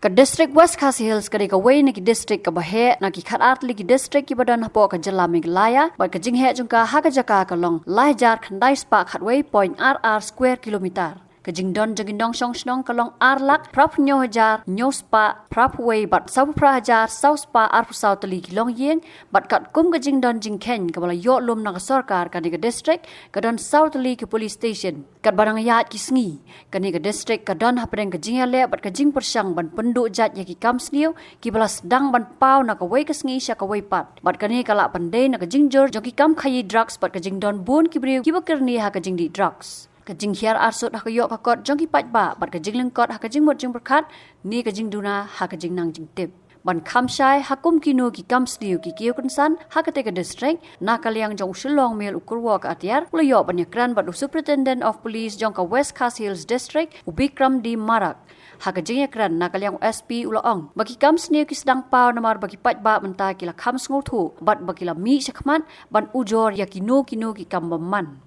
Ka district West Khasi Hills ka ka way na ki district ka bahe na ki khat li ki district ki badan hapo ka jala Meghalaya bat ka jinghe jungka ha ka jaka ka long lahjar khandai spa khatway point RR square kilometer ka jingdon jagindong song snong ka long ar lak prap nyo hajar nyo spa prap way bat sau pra hajar sau spa ar sau tali ki long yeng bat kat kum ka jingdon jingken ka bala yo lum na ka sarkar ka ni ka district ka don sau tali ki police station kat barang yat ki sngi ka ni ka district ka don hapren ka jingle bat ka jing persang ban penduk jat ya ki kam sniew ki bala sedang ban pau na ka way ka sngi sya ka way pat bat ka ni ka la pandai na ka jingjor jong ki kam khayi drugs bat ka jingdon bun ki briu ki bakar ni ha ka jingdi drugs ka jing hiar arsut ha ka yok ka kot jong ki paidbah bat ka jing leng kot ha ka jing mot jing berkat ni ka jing duna ha ka jing nang jing tip ban kham shai hakum kinu ki kam sniew ki kiew kunsan ha ka te ka district na ka liang jong Shillong Mail Kyrwoh ka Atiar lo yo ban yakran bat superintendent of police jong ka West Khasi Hills district ubikram di marak ha ka jing yakran na ka liang SP uloong bagi kam sniew ki sedang pau namar bagi paidbah menta ki la kham sngewthuh bat bagi la mi sakman ban ujor ya kinu ki kam baman.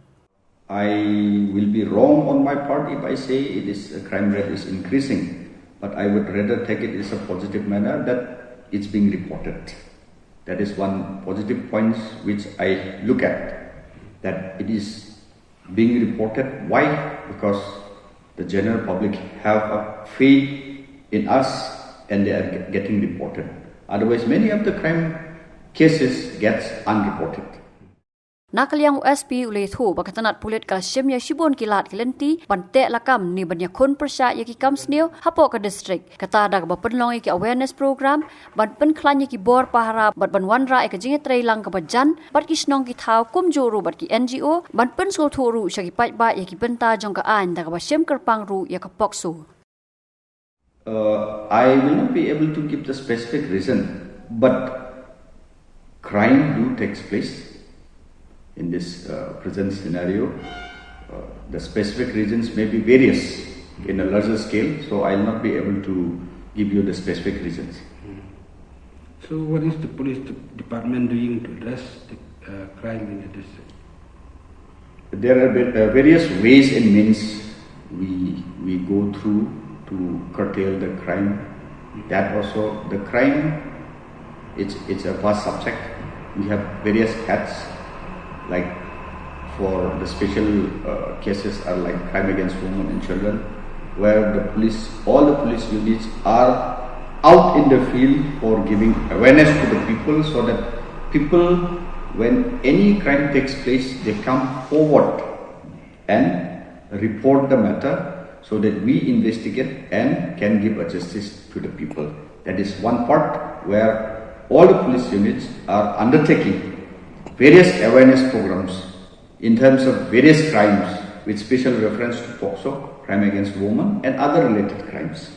I will be wrong on my part if I say crime rate is increasing, but I would rather take it as a positive manner that it's being reported. That is one positive point which I look at, that it is being reported. Why? Because the general public have a faith in us and they are getting reported. Otherwise, many of the crime cases gets unreported. Nakaliang USP ulethu bakatanat pulit ka syemya shibon kilat kilenti pante lakam ni banya khun persya yaki kam sniew hapo ka district kata dak ba penlong ki awareness program ban pen klanya ki bor pahara bat ban wanra ka jinge trailang ka bajan bat ki snong ki thau kum juru bat ki NGO ban pen so thoru shaki paidbah yaki benta jong ka an dak ba syem kerpang ru ya ka poksu. I will not be able to give the specific reason, but crime do takes place in this present scenario. The specific reasons may be various in a larger scale, so I will not be able to give you the specific reasons. So what is the police department doing to address the crime in the district? There are various ways and means we go through to curtail the crime. That also, the crime, it's a vast subject. We have various hats. Like for the special cases are like crime against women and children, where all the police units are out in the field for giving awareness to the people, so that people, when any crime takes place, they come forward and report the matter so that we investigate and can give a justice to the people. That is one part where all the police units are undertaking various awareness programs in terms of various crimes with special reference to POCSO, crime against women and other related crimes.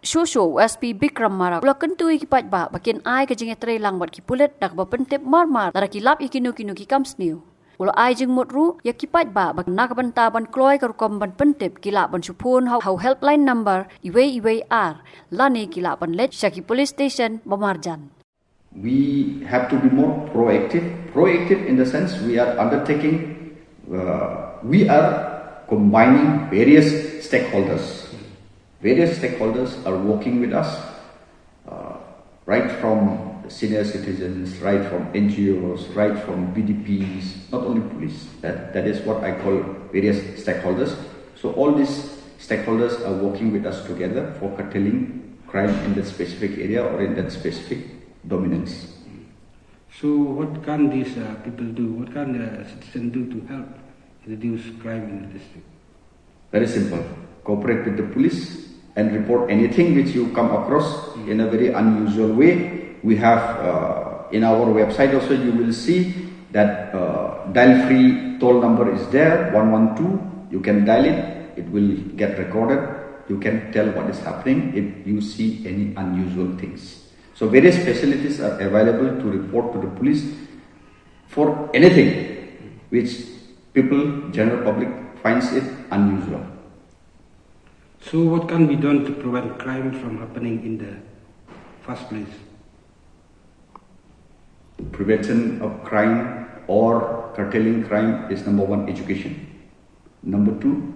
Shosho SP Bikram Marak ula kentui ki paidbah bakin ai ka jinge trailang bat ki pulet dak ba pentep marmar dara ki lap ikinu ki kam sniew ula ai jing motru ya ki paidbah bak nak banta ban kloy ka rukom ban pentep ki lap ban supun how helpline number iwe ar lani ki lap ban let shaki police station bamarjan. We have to be more proactive in the sense we are undertaking, we are combining various stakeholders. Various stakeholders are working with us, right from senior citizens, right from NGOs, right from BDPs, not only police. That is what I call various stakeholders. So all these stakeholders are working with us together for curtailing crime in that specific area or in that specific dominance. So what can these people do? What can the citizens do to help reduce crime in the district? Very simple. Cooperate with the police and report anything which you come across in a very unusual way. We have in our website also you will see that dial-free toll number is there, 112. You can dial it. It will get recorded. You can tell what is happening if you see any unusual things. So various facilities are available to report to the police for anything which people, general public, finds it unusual. So what can be done to prevent crime from happening in the first place? Prevention of crime or curtailing crime is number one, education. Number two,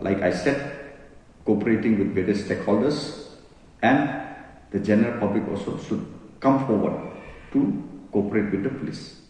like I said, cooperating with various stakeholders And the general public also should come forward to cooperate with the police.